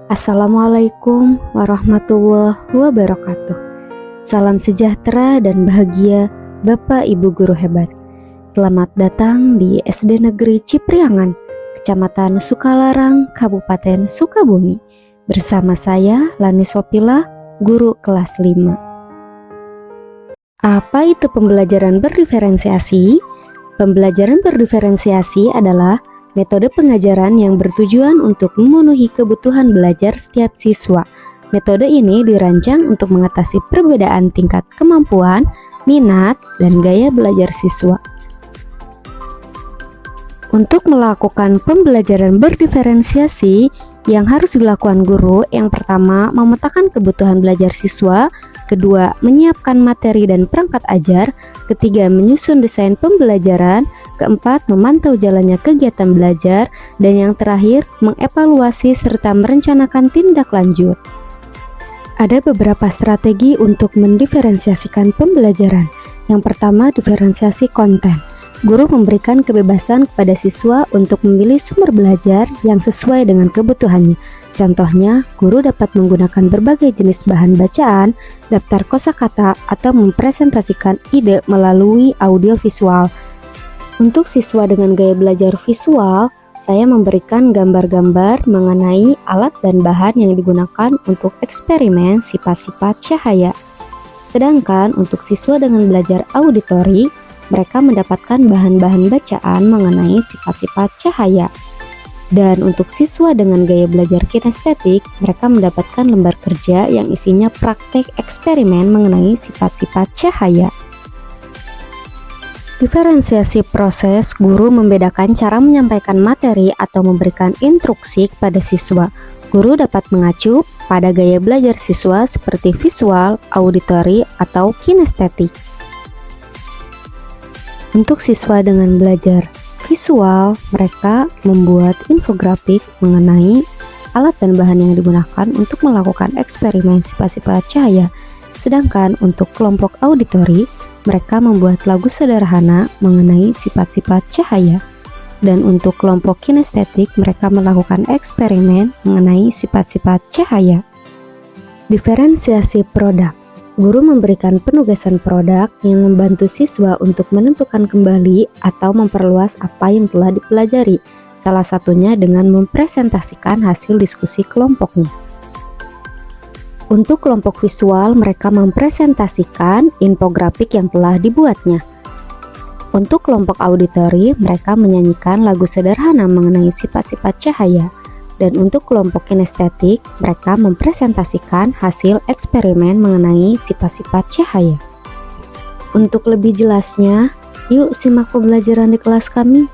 Assalamualaikum warahmatullahi wabarakatuh. Salam sejahtera dan bahagia Bapak Ibu guru hebat. Selamat datang di SD Negeri Cipriangan, Kecamatan Sukalarang, Kabupaten Sukabumi. Bersama saya Lani Sopila, guru kelas 5. Apa itu pembelajaran berdiferensiasi? Pembelajaran berdiferensiasi adalah metode pengajaran yang bertujuan untuk memenuhi kebutuhan belajar setiap siswa. Metode ini dirancang untuk mengatasi perbedaan tingkat kemampuan, minat, dan gaya belajar siswa. Untuk melakukan pembelajaran berdiferensiasi, yang harus dilakukan guru, yang pertama, memetakan kebutuhan belajar siswa, kedua, menyiapkan materi dan perangkat ajar, ketiga, menyusun desain pembelajaran, keempat, memantau jalannya kegiatan belajar, dan yang terakhir, mengevaluasi serta merencanakan tindak lanjut. Ada beberapa strategi untuk mendiferensiasikan pembelajaran. Yang pertama, diferensiasi konten. Guru memberikan kebebasan kepada siswa untuk memilih sumber belajar yang sesuai dengan kebutuhannya. Contohnya, guru dapat menggunakan berbagai jenis bahan bacaan, daftar kosakata, atau mempresentasikan ide melalui audio visual. Untuk siswa dengan gaya belajar visual, saya memberikan gambar-gambar mengenai alat dan bahan yang digunakan untuk eksperimen sifat-sifat cahaya. Sedangkan untuk siswa dengan belajar auditori, mereka mendapatkan bahan-bahan bacaan mengenai sifat-sifat cahaya. Dan untuk siswa dengan gaya belajar kinestetik, mereka mendapatkan lembar kerja yang isinya praktek eksperimen mengenai sifat-sifat cahaya. Diferensiasi proses, guru membedakan cara menyampaikan materi atau memberikan instruksi kepada siswa. Guru dapat mengacu pada gaya belajar siswa seperti visual, auditori, atau kinestetik. Untuk siswa dengan belajar visual, mereka membuat infografik mengenai alat dan bahan yang digunakan untuk melakukan eksperimen sifat-sifat cahaya. Sedangkan untuk kelompok auditori, mereka membuat lagu sederhana mengenai sifat-sifat cahaya. Dan untuk kelompok kinestetik, mereka melakukan eksperimen mengenai sifat-sifat cahaya. Diferensiasi produk. Guru memberikan penugasan produk yang membantu siswa untuk menentukan kembali atau memperluas apa yang telah dipelajari, salah satunya dengan mempresentasikan hasil diskusi kelompoknya. Untuk kelompok visual, mereka mempresentasikan infografik yang telah dibuatnya. Untuk kelompok auditori, mereka menyanyikan lagu sederhana mengenai sifat-sifat cahaya. Dan untuk kelompok kinestetik, mereka mempresentasikan hasil eksperimen mengenai sifat-sifat cahaya. Untuk lebih jelasnya, yuk simak pembelajaran di kelas kami.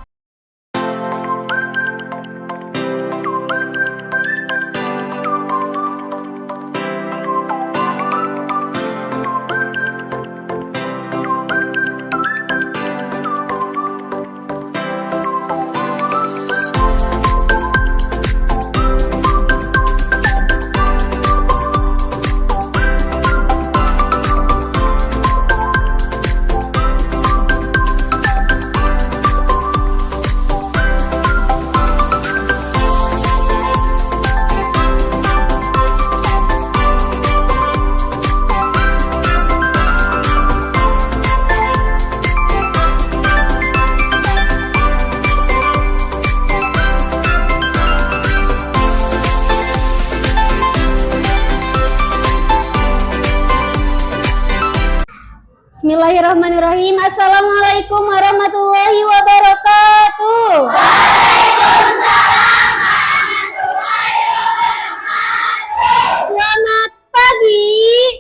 Bismillahirrahmanirrahim. Assalamualaikum warahmatullahi wabarakatuh. Waalaikumsalam warahmatullahi wabarakatuh. Selamat pagi.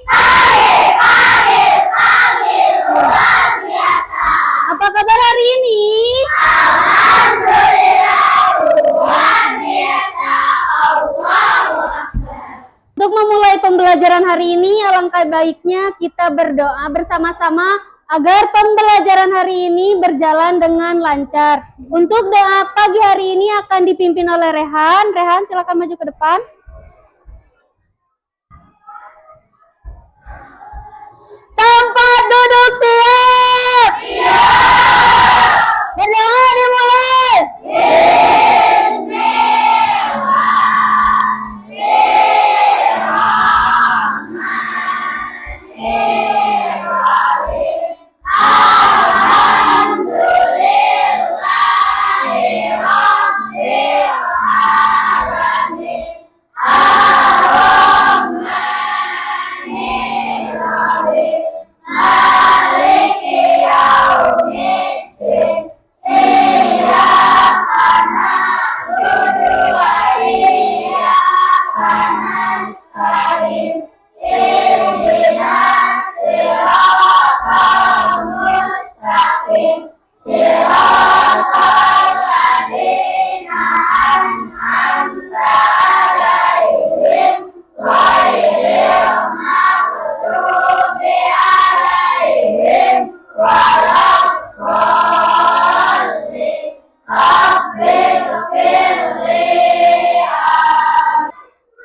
Pagi luar biasa. Apa kabar hari ini? Alhamdulillah luar biasa. Allahu Akbar. Untuk memulai pembelajaran hari ini, alangkah baiknya kita berdoa bersama-sama agar pembelajaran hari ini berjalan dengan lancar. Untuk doa pagi hari ini akan dipimpin oleh Rehan. Rehan, silakan maju ke depan. Tempat duduk siap. Berdoa dimulai. Bismillahirrahmanirrahim.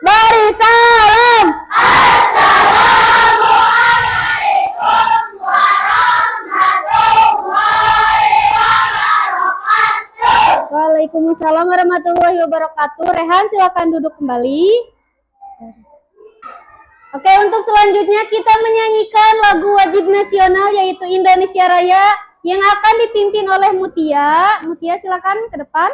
Beri salam. Waalaikumsalam warahmatullahi wabarakatuh. Rehan, silakan duduk kembali. Oke, untuk selanjutnya kita menyanyikan lagu wajib nasional yaitu Indonesia Raya yang akan dipimpin oleh Mutia. Mutia, silakan ke depan.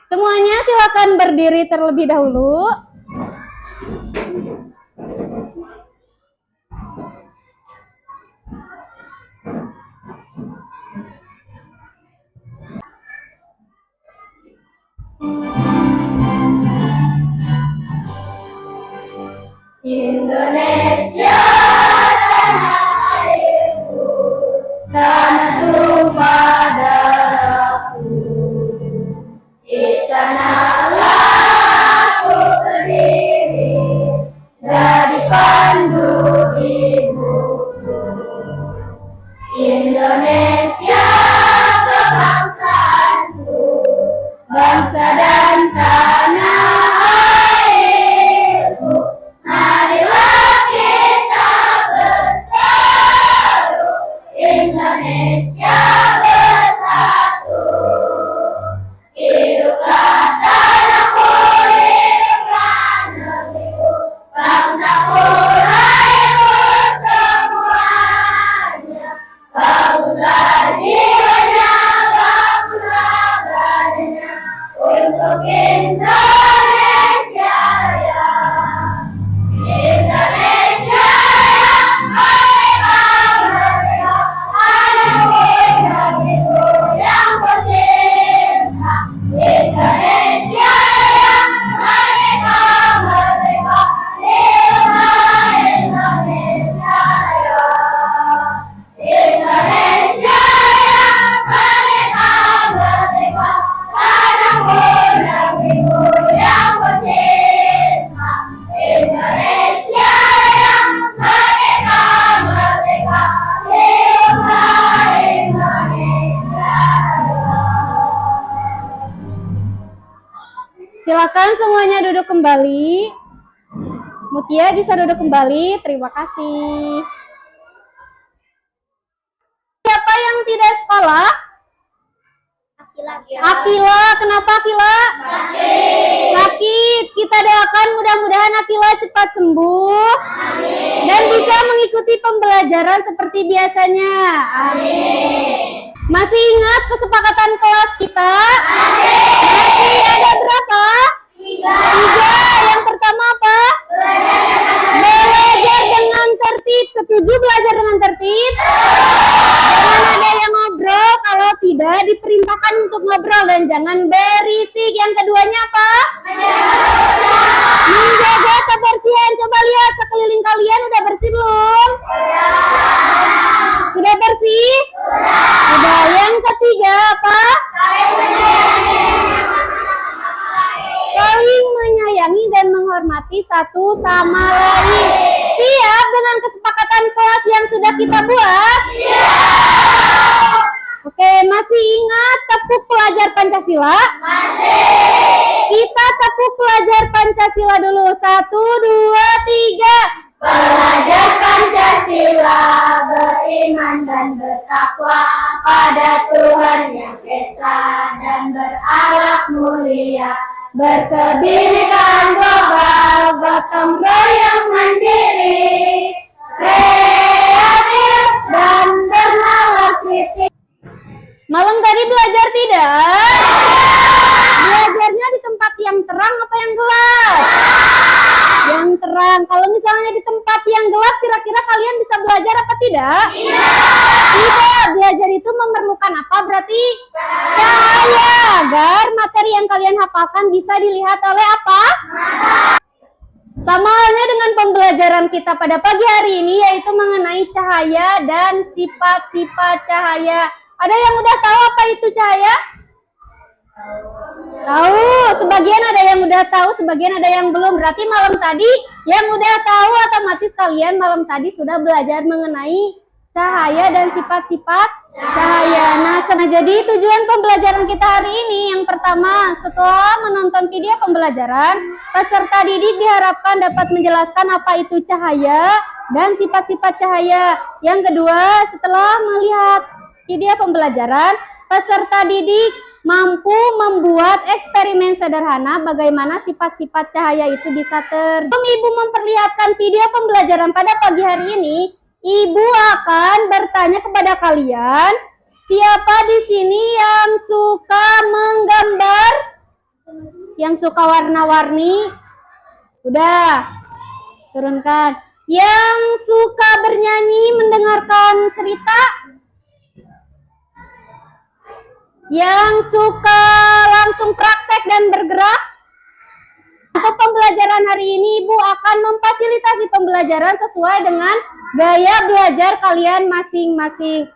Semuanya silakan berdiri terlebih dahulu. Indonesia tanah airku, tanah tumpah darahku. Di sanalah aku berdiri, jadi pandu ibuku. Indonesia kebangsaanku, bangsa dan tanah airku. Marilah kita bersatu, Indonesia bersatu. Hiduplah tanahku, hiduplah negeriku, bangsaku, rakyatku semuanya. Bangunlah jiwanya, bangunlah badannya, untuk Indonesia Raya. Indonesia Raya, merdeka, merdeka, anak muda yang bercinta. Indonesia Raya, merdeka, merdeka, hiduplah Indonesia Raya. Indonesia Raya, merdeka, merdeka, anak muda yang bercinta. Indonesia Raya, merdeka, merdeka, hiduplah Indonesia Raya. Silakan semuanya duduk kembali. Mutia bisa duduk kembali. Terima kasih. Siapa yang tidak sekolah? Akila, kenapa Akila? Sakit. Kita doakan mudah-mudahan Akila cepat sembuh. Dan bisa mengikuti pembelajaran seperti biasanya. Amin. Masih ingat kesepakatan kelas kita? Masih ada berapa? 3. Yang pertama apa? Belajar dengan tertib. Setuju belajar dengan tertib? Jangan ada yang ngobrol, kalau tidak diperintahkan untuk ngobrol dan jangan berisik. Yang keduanya apa? Menjaga kebersihan. Coba lihat sekeliling kalian udah bersih belum? Sudah bersih? Sudah. Yang ketiga apa? Saling menyayangi dan menghormati satu sama lain. Siap dengan kesepakatan kelas yang sudah kita buat? Oke, masih ingat tepuk pelajar Pancasila? Masih. Kita tepuk pelajar Pancasila dulu. 1, 2, 3. Pelajar Pancasila beriman dan bertakwa pada Tuhan Yang Esa dan berakhlak mulia, berkebinekaan global terang. Kalau misalnya di tempat yang gelap, kira-kira kalian bisa belajar apa tidak? Tidak. Belajar itu memerlukan apa berarti? Cahaya, agar materi yang kalian hafalkan bisa dilihat oleh apa? Sama halnya dengan pembelajaran kita pada pagi hari ini, yaitu mengenai cahaya dan sifat-sifat cahaya. Ada yang udah tahu apa itu cahaya? Tahu, sebagian ada yang udah tahu, sebagian ada yang belum. Berarti malam tadi yang udah tahu otomatis kalian malam tadi sudah belajar mengenai cahaya dan sifat-sifat cahaya. Nah, jadi tujuan pembelajaran kita hari ini yang pertama, setelah menonton video pembelajaran, peserta didik diharapkan dapat menjelaskan apa itu cahaya dan sifat-sifat cahaya. Yang kedua, setelah melihat video pembelajaran, peserta didik mampu membuat eksperimen sederhana bagaimana sifat-sifat cahaya itu bisa Ibu memperlihatkan video pembelajaran pada pagi hari ini, Ibu akan bertanya kepada kalian, siapa di sini yang suka menggambar? Yang suka warna-warni? Udah, turunkan. Yang suka bernyanyi, mendengarkan cerita? Yang suka langsung praktek dan bergerak? Untuk pembelajaran hari ini, Ibu akan memfasilitasi pembelajaran sesuai dengan gaya belajar kalian masing-masing.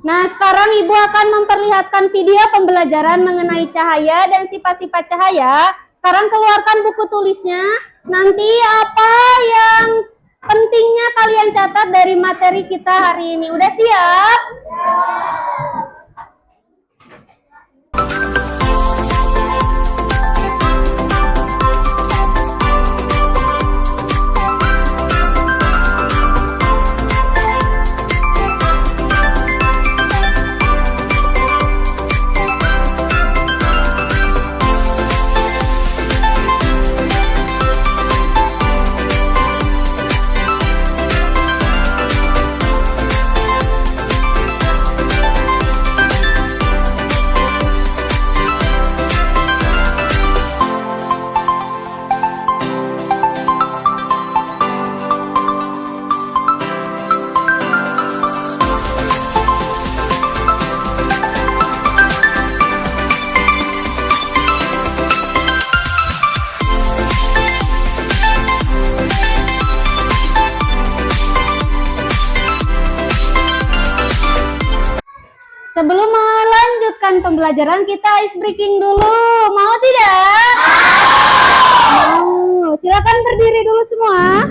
Nah, sekarang Ibu akan memperlihatkan video pembelajaran mengenai cahaya dan sifat-sifat cahaya. Sekarang keluarkan buku tulisnya. Nanti apa yang pentingnya kalian catat dari materi kita hari ini. Udah siap? Sebelum melanjutkan pembelajaran, kita ice breaking dulu. Mau tidak? Mau. Silakan berdiri dulu semua.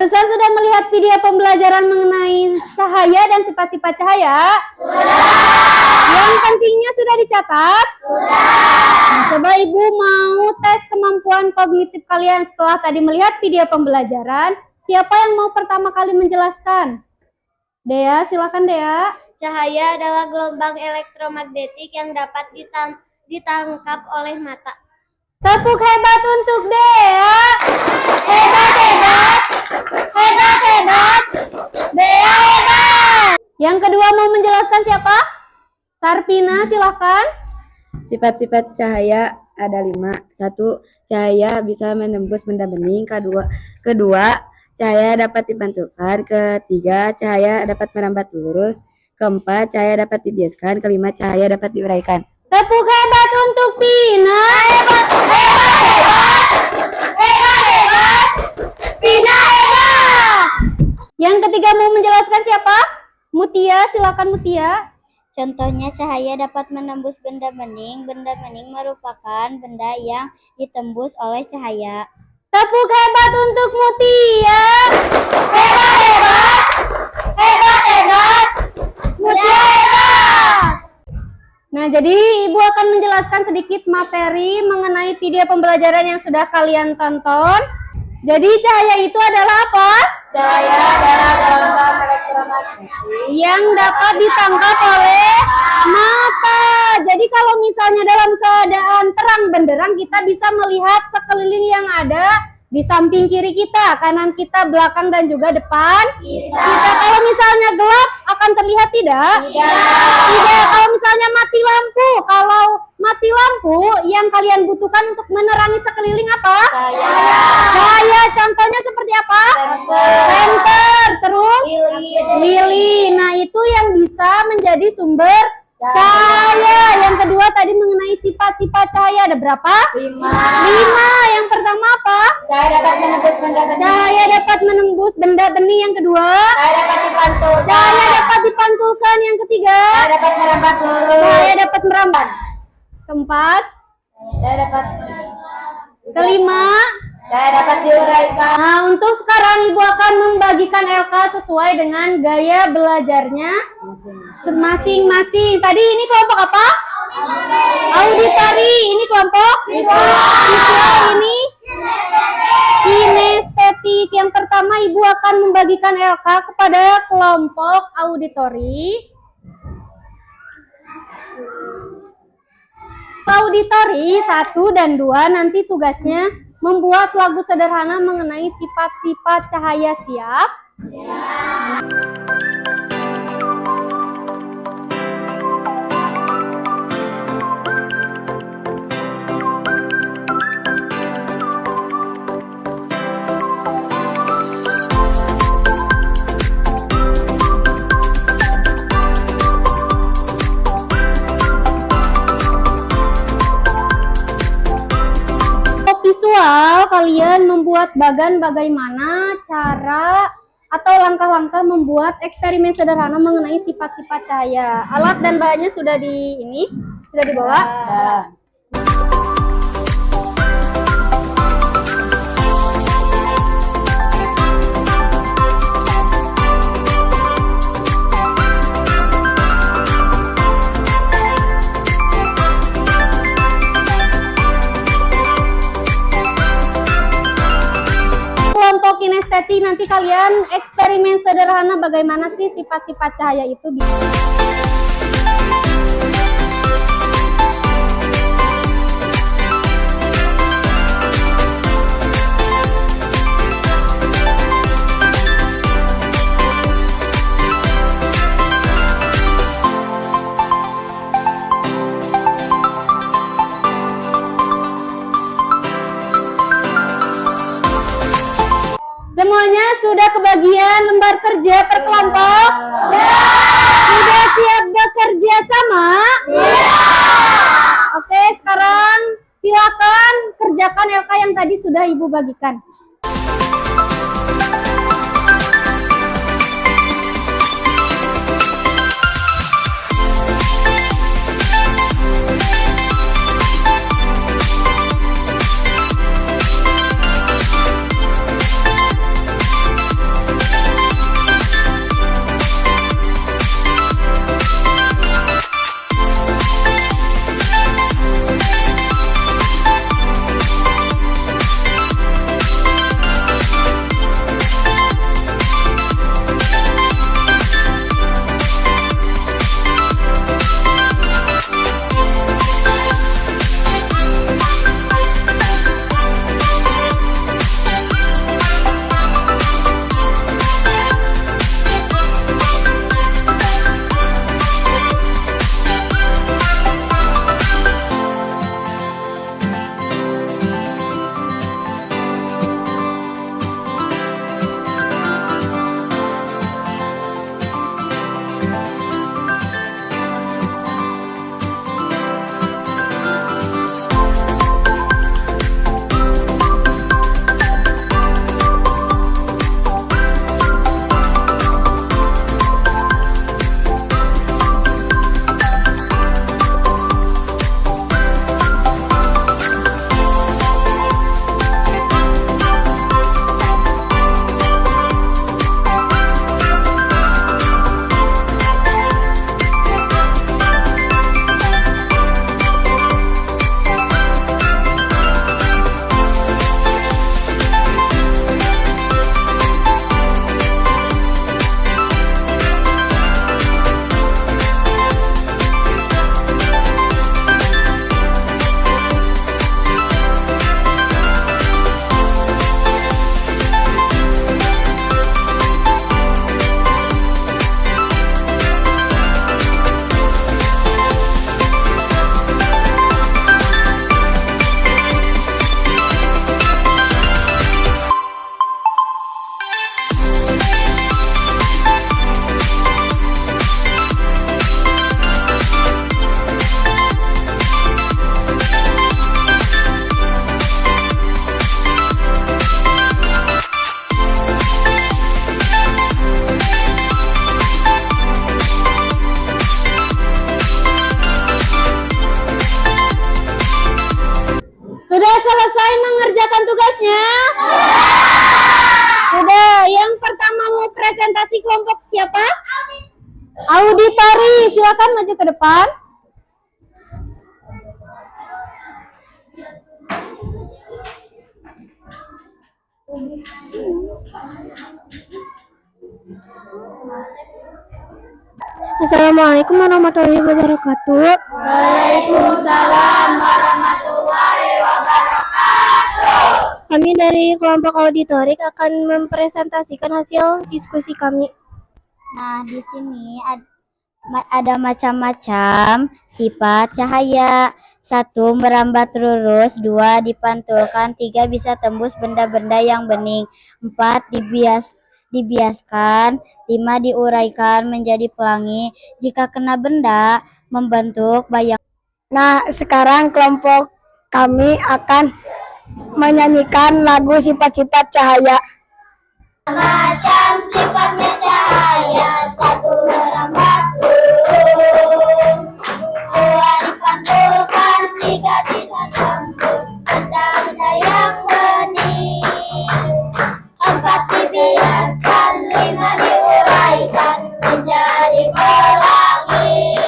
Saya sudah melihat video pembelajaran mengenai cahaya dan sifat-sifat cahaya. Sudah. Yang pentingnya sudah dicatat. Sudah. Nah, coba Ibu mau tes kemampuan kognitif kalian setelah tadi melihat video pembelajaran. Siapa yang mau pertama kali menjelaskan? Dea, silakan Dea. Cahaya adalah gelombang elektromagnetik yang dapat ditangkap oleh mata. Tepuk hebat untuk Dea. Hebat, hebat. Hebat, hebat. Dea hebat. Yang kedua mau menjelaskan siapa? Sarpina, silahkan. Sifat-sifat cahaya ada 5. 1. Cahaya bisa menembus benda bening. Kedua, cahaya dapat dipantulkan. Ketiga, cahaya dapat merambat lurus. Keempat, cahaya dapat dibiaskan. Kelima, cahaya dapat diuraikan. Tepuk hebat untuk Pina. Hebat, hebat, hebat. Hebat, hebat. Pina hebat. Yang ketiga mau menjelaskan siapa? Mutia, silakan Mutia. Contohnya cahaya dapat menembus benda bening. Benda bening merupakan benda yang ditembus oleh cahaya. Tepuk hebat untuk Mutia. Hebat, hebat. Hebat, hebat. Mutia hebat. Nah, jadi Ibu akan menjelaskan sedikit materi mengenai video pembelajaran yang sudah kalian tonton. Jadi cahaya itu adalah apa? Cahaya adalah gelombang elektromagnetik Yang dapat ditangkap oleh mata. Jadi kalau misalnya dalam keadaan terang benderang kita bisa melihat sekeliling yang ada di samping kiri kita, kanan kita, belakang dan juga depan kita. Kalau misalnya gelap akan terlihat tidak? Tidak. Kalau misalnya mati lampu, kalau mati lampu yang kalian butuhkan untuk menerangi sekeliling apa? Cahaya. Contohnya seperti apa? Senter. Terus lilin. Nah, itu yang bisa menjadi sumber cahaya. Yang kedua tadi mengenai sifat-sifat cahaya ada berapa? 5. Yang pertama apa? Cahaya dapat menembus benda bening. Cahaya dapat menembus benda bening. Yang kedua? Cahaya dapat dipantulkan. Cahaya dapat dipantulkan. Yang ketiga? Cahaya dapat merambat lurus. Cahaya dapat merambat. Keempat? Cahaya dapat Kelima? Cahaya dapat diuraikan. Nah, untuk sekarang Ibu akan membagikan LK sesuai dengan gaya belajarnya masing-masing. Tadi ini kelompok apa? Auditori. Ini kelompok visual. Ini kinestetik. Yang pertama Ibu akan membagikan LK kepada kelompok auditori. Auditori 1 dan 2 nanti tugasnya membuat lagu sederhana mengenai sifat-sifat cahaya. Siap? Visual, kalian membuat bagaimana cara atau langkah-langkah membuat eksperimen sederhana mengenai sifat-sifat cahaya. Alat dan bahannya sudah dibawa. Kelompok kinestetik nanti kalian eksperimen sederhana bagaimana sih sifat-sifat cahaya itu bisa. Semuanya sudah kebagian lembar kerja per kelompok? Sudah siap bekerja sama? Oke, sekarang silakan kerjakan LK yang tadi sudah Ibu bagikan. Sudah selesai mengerjakan tugasnya? Sudah. Yang pertama mau presentasi kelompok siapa? Auditori. Silakan maju ke depan. Assalamualaikum warahmatullahi wabarakatuh. Waalaikumsalam warahmatullahi wabarakatuh. Kami dari kelompok auditorik akan mempresentasikan hasil diskusi kami. Nah, di sini ada macam-macam sifat cahaya. 1. Merambat lurus. 2. Dipantulkan. 3. Bisa tembus benda-benda yang bening. 4. Dibiaskan. 5. Diuraikan menjadi pelangi. Jika kena benda, membentuk bayang. Nah, sekarang kelompok kami akan menyanyikan lagu sifat-sifat cahaya. Macam sifatnya cahaya. 1. Merambat lurus. 2. Dipantulkan. 3. Bisa tembus benda-benda yang bening. 4. Dibiaskan. 5. Diuraikan menjadi pelangi.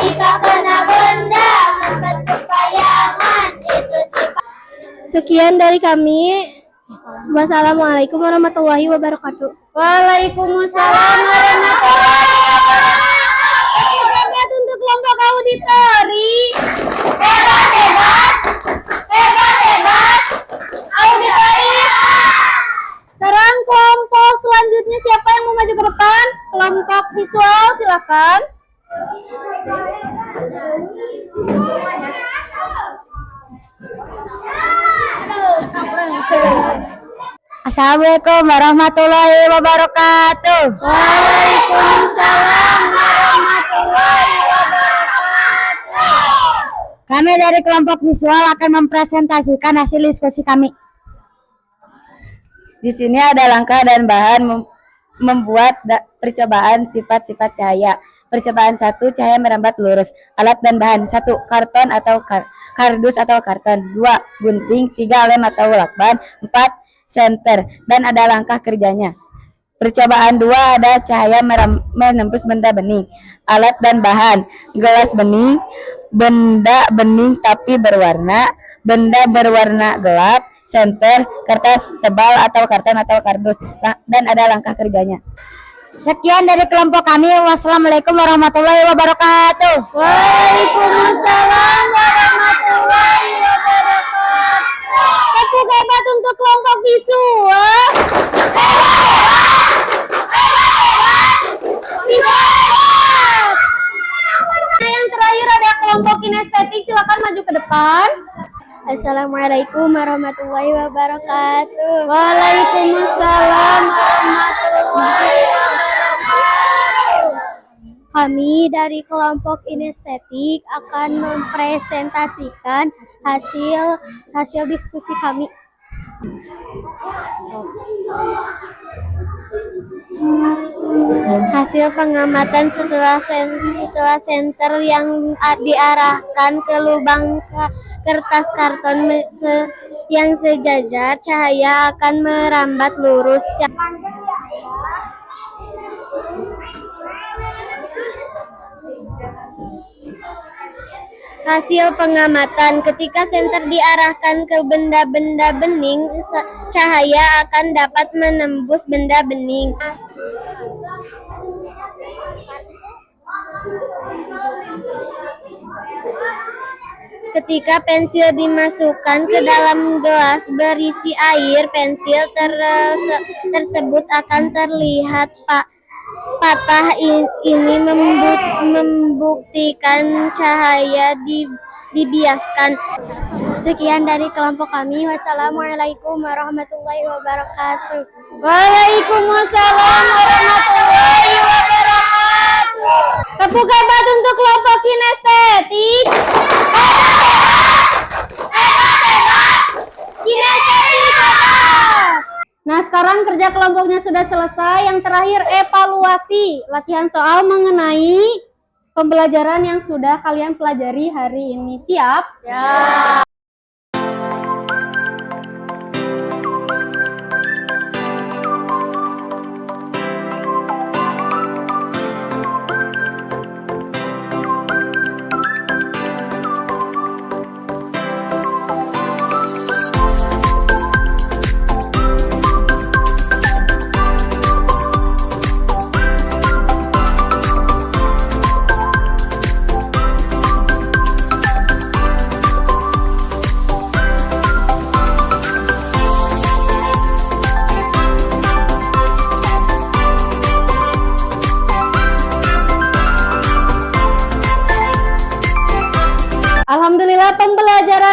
Jika kena benda, membentuk bayangan. Itu sifat. Sekian dari kami. Wassalamualaikum warahmatullahi wabarakatuh. Waalaikumsalam warahmatullahi wabarakatuh. Hebat untuk kelompok auditori. Hebat. Auditori. Sekarang kelompok selanjutnya siapa yang mau maju ke depan? Kelompok visual, silakan. Assalamualaikum warahmatullahi wabarakatuh. Waalaikumsalam warahmatullahi wabarakatuh. Kami dari kelompok visual akan mempresentasikan hasil diskusi kami. Di sini ada langkah dan bahan membuat percobaan sifat-sifat cahaya. Percobaan 1, cahaya merambat lurus. Alat dan bahan 1, karton atau kardus atau karton. 2, gunting. 3, lem atau lakban. 4, senter. Dan ada langkah kerjanya. Percobaan 2 ada cahaya menembus benda bening. Alat dan bahan, gelas bening, benda bening tapi berwarna, benda berwarna gelap, senter, kertas tebal atau karton atau kardus, dan ada langkah kerjanya. Sekian dari kelompok kami. Wassalamualaikum warahmatullahi wabarakatuh. Waalaikumsalam warahmatullahi wabarakatuh. Tepuk hebat untuk kelompok visual. Hebat. Nah, yang terakhir ada kelompok kinestetik. Silakan maju ke depan. Assalamualaikum warahmatullahi wabarakatuh. Waalaikumsalam warahmatullahi wabarakatuh. Kami dari kelompok kinestetik akan mempresentasikan hasil diskusi kami. Hasil pengamatan setelah senter yang diarahkan ke lubang kertas karton yang sejajar, cahaya akan merambat lurus. Hasil pengamatan, ketika senter diarahkan ke benda-benda bening, cahaya akan dapat menembus benda bening. Ketika pensil dimasukkan ke dalam gelas berisi air, pensil tersebut akan terlihat patah. Ini membuktikan cahaya dibiaskan. Sekian dari kelompok kami. Wassalamualaikum warahmatullahi wabarakatuh. Waalaikumsalam warahmatullahi wabarakatuh. Tepuk hebat untuk kelompok kinestetik. Nah, sekarang kerja kelompoknya sudah selesai. Yang terakhir evaluasi latihan soal mengenai pembelajaran yang sudah kalian pelajari hari ini. Siap? Ya.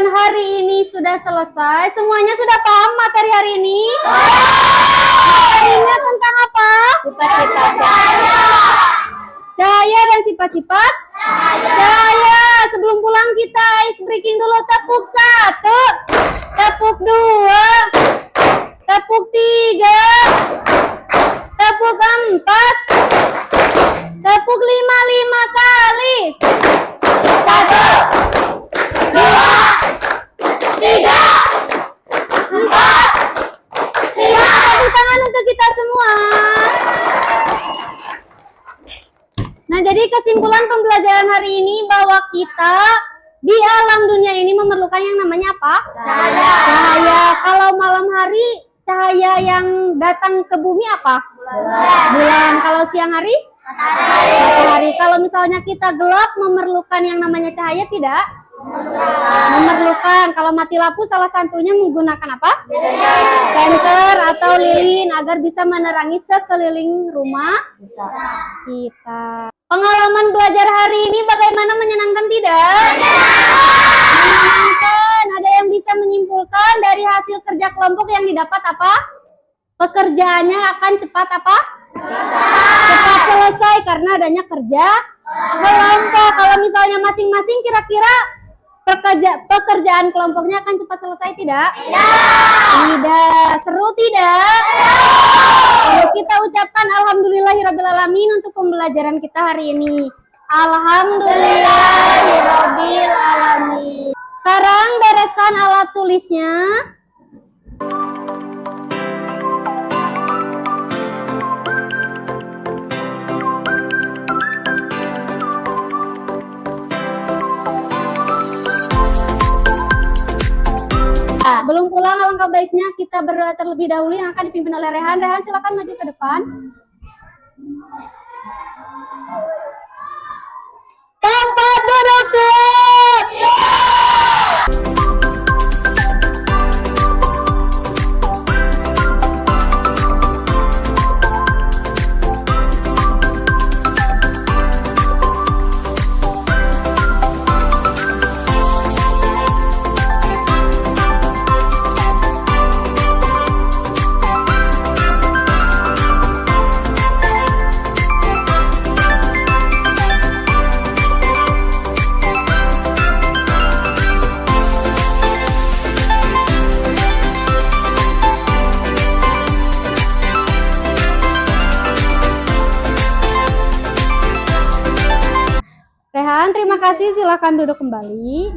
pembelajaran hari ini sudah selesai. Semuanya sudah paham materi hari ini? Materinya tentang apa? Sifat-sifat cahaya. Cahaya dan sifat-sifat cahaya. Sebelum pulang kita ice breaking dulu. Tepuk 1, tepuk 2, tepuk 3, tepuk 4, tepuk 5 kali. 1, 2, 3, 4, 5. Tepuk tangan untuk kita semua. Nah, jadi kesimpulan pembelajaran hari ini bahwa kita di alam dunia ini memerlukan yang namanya apa? Cahaya. Cahaya. Kalau malam hari, cahaya yang datang ke bumi apa? Bulan. Kalau siang hari? Matahari. Kalau misalnya kita gelap, memerlukan yang namanya cahaya tidak? Memerlukan. Kalau mati lampu, salah satunya menggunakan apa? Senter atau lilin agar bisa menerangi sekeliling rumah kita. Pengalaman belajar hari ini bagaimana, menyenangkan tidak? Menyenangkan. Ada yang bisa menyimpulkan dari hasil kerja kelompok yang didapat apa? Pekerjaannya akan cepat apa? Cepat selesai karena adanya kerja kelompok. Kalau misalnya masing-masing, kira-kira pekerjaan kelompoknya akan cepat selesai tidak? Tidak. Seru tidak? Terus kita ucapkan alhamdulillahirobbilalamin untuk pembelajaran kita hari ini. Alhamdulillahirobbilalamin. Sekarang bereskan alat tulisnya. Belum pulang, alangkah baiknya kita berdoa terlebih dahulu yang akan dipimpin oleh Rehan. Rehan, silakan maju ke depan. Tempat duduk siap. Rehan, terima kasih. Silakan duduk kembali.